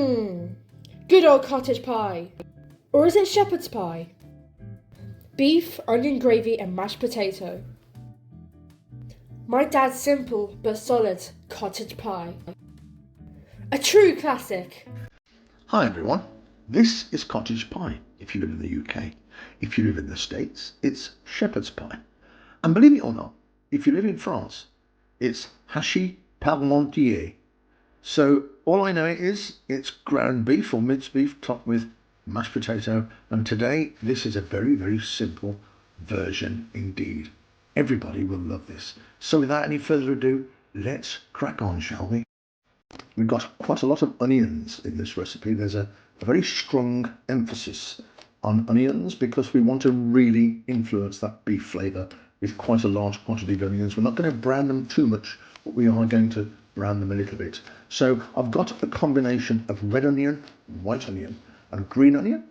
Good old cottage pie. Or is it shepherd's pie? Beef, onion gravy and mashed potato. My dad's simple but solid cottage pie. A true classic. Hi everyone, this is Cottage Pie if you live in the UK. If you live in the States, it's shepherd's pie. And believe it or not, if you live in France, it's hachis parmentier. So all I know is it's ground beef or minced beef topped with mashed potato, and today this is a very, very simple version indeed. Everybody will love this. So without any further ado, let's crack on, shall we? We've got quite a lot of onions in this recipe. There's a very strong emphasis on onions because we want to really influence that beef flavour with quite a large quantity of onions. We're not going to brown them too much, but we are going to brown them a little bit. So I've got a combination of red onion, white onion and green onion,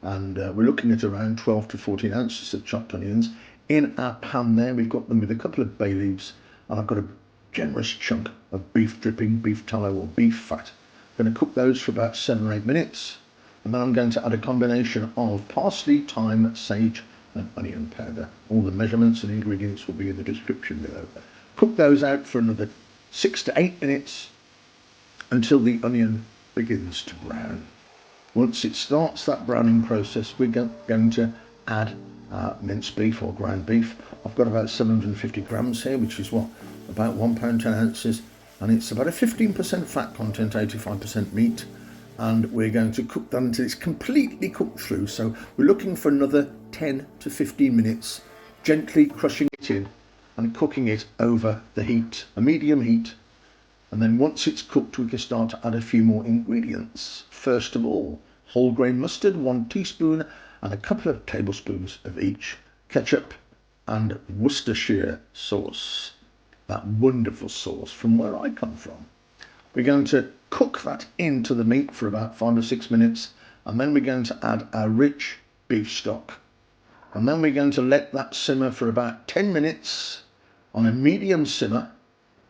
and we're looking at around 12 to 14 ounces of chopped onions. In our pan there we've got them with a couple of bay leaves, and I've got a generous chunk of beef dripping, beef tallow or beef fat. I'm going to cook those for about 7 or 8 minutes, and then I'm going to add a combination of parsley, thyme, sage and onion powder. All the measurements and ingredients will be in the description below. Cook those out for another 6 to 8 minutes until the onion begins to brown. Once it starts that browning process, we're going to add minced beef or ground beef. I've got about 750 grams here, which is about £1 10 ounces, and it's about a 15% fat content, 85% meat, and we're going to cook that until it's completely cooked through. So we're looking for another 10 to 15 minutes, gently crushing it in and cooking it over the heat, a medium heat. And then once it's cooked, we can start to add a few more ingredients. First of all, whole grain mustard, 1 teaspoon, and a couple of tablespoons of each, ketchup and Worcestershire sauce, that wonderful sauce from where I come from. We're going to cook that into the meat for about 5 or 6 minutes, and then we're going to add our rich beef stock. And then we're going to let that simmer for about 10 minutes on a medium simmer.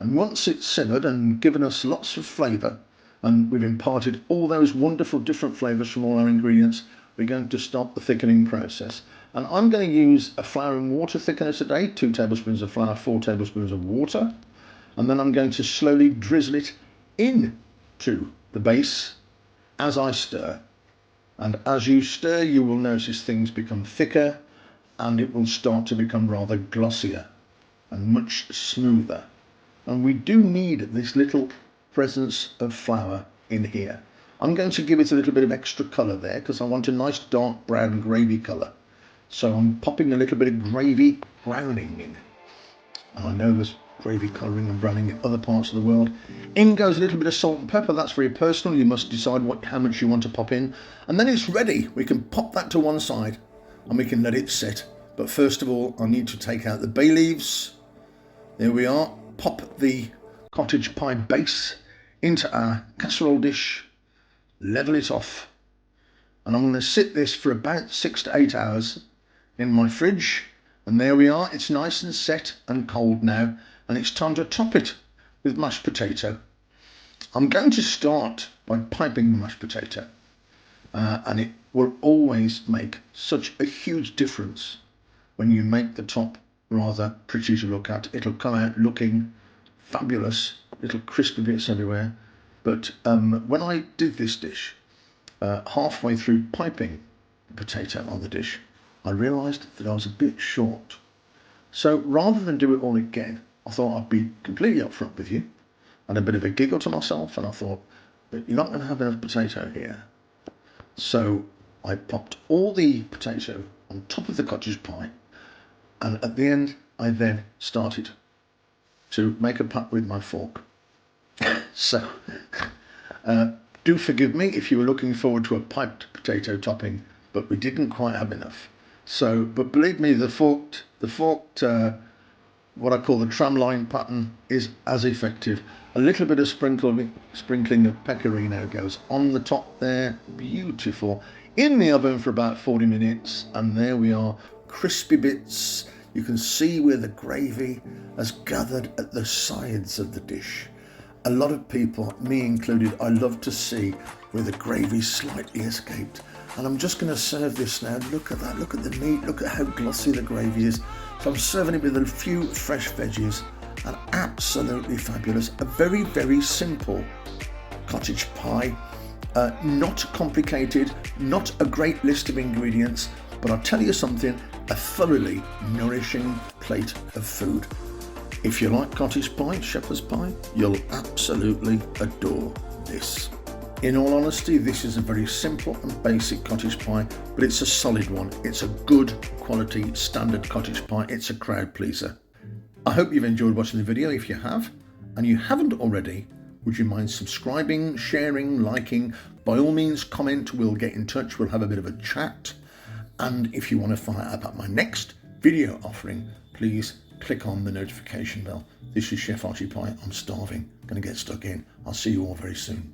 And once it's simmered and given us lots of flavour, and we've imparted all those wonderful different flavours from all our ingredients, we're going to start the thickening process. And I'm going to use a flour and water thickener today, 2 tablespoons of flour, 4 tablespoons of water. And then I'm going to slowly drizzle it into the base as I stir. And as you stir, you will notice things become thicker, and it will start to become rather glossier and much smoother. And we do need this little presence of flour in here. I'm going to give it a little bit of extra colour there because I want a nice dark brown gravy colour. So I'm popping a little bit of gravy browning in. And I know there's gravy colouring and browning in other parts of the world. In goes a little bit of salt and pepper. That's very personal. You must decide how much you want to pop in. And then it's ready. We can pop that to one side and we can let it sit. But first of all, I need to take out the bay leaves. There we are. Pop the cottage pie base into our casserole dish, level it off, and I'm going to sit this for about 6 to 8 hours in my fridge. And there we are, it's nice and set and cold now, and it's time to top it with mashed potato. I'm going to start by piping the mashed potato, and it will always make such a huge difference when you make the top rather pretty to look at. It'll come out looking fabulous, little crispy bits everywhere. But when I did this dish, halfway through piping the potato on the dish, I realised that I was a bit short. So rather than do it all again, I thought I'd be completely upfront with you, and a bit of a giggle to myself, and I thought, but you're not going to have enough potato here. So I popped all the potato on top of the cottage pie, and at the end I then started to make a pat with my fork. So do forgive me if you were looking forward to a piped potato topping, but we didn't quite have enough. So, but believe me, the forked what I call the tramline pattern is as effective. A little bit of sprinkling of pecorino goes on the top there, beautiful. In the oven for about 40 minutes, and there we are, crispy bits. You can see where the gravy has gathered at the sides of the dish. A lot of people, me included, I love to see where the gravy slightly escaped. And I'm just going to serve this now. Look at that, look at the meat, look at how glossy the gravy is. So I'm serving it with a few fresh veggies and absolutely fabulous. A very, very simple cottage pie. Not complicated, not a great list of ingredients, but I'll tell you something, a thoroughly nourishing plate of food. If you like cottage pie, shepherd's pie, you'll absolutely adore this. In all honesty, this is a very simple and basic cottage pie, but it's a solid one. It's a good quality standard cottage pie. It's a crowd pleaser. I hope you've enjoyed watching the video. If you have, and you haven't already, would you mind subscribing, sharing, liking? By all means, comment. We'll get in touch. We'll have a bit of a chat. And if you want to find out about my next video offering, please click on the notification bell. This is Chef Archie Pie. I'm starving. Going to get stuck in. I'll see you all very soon.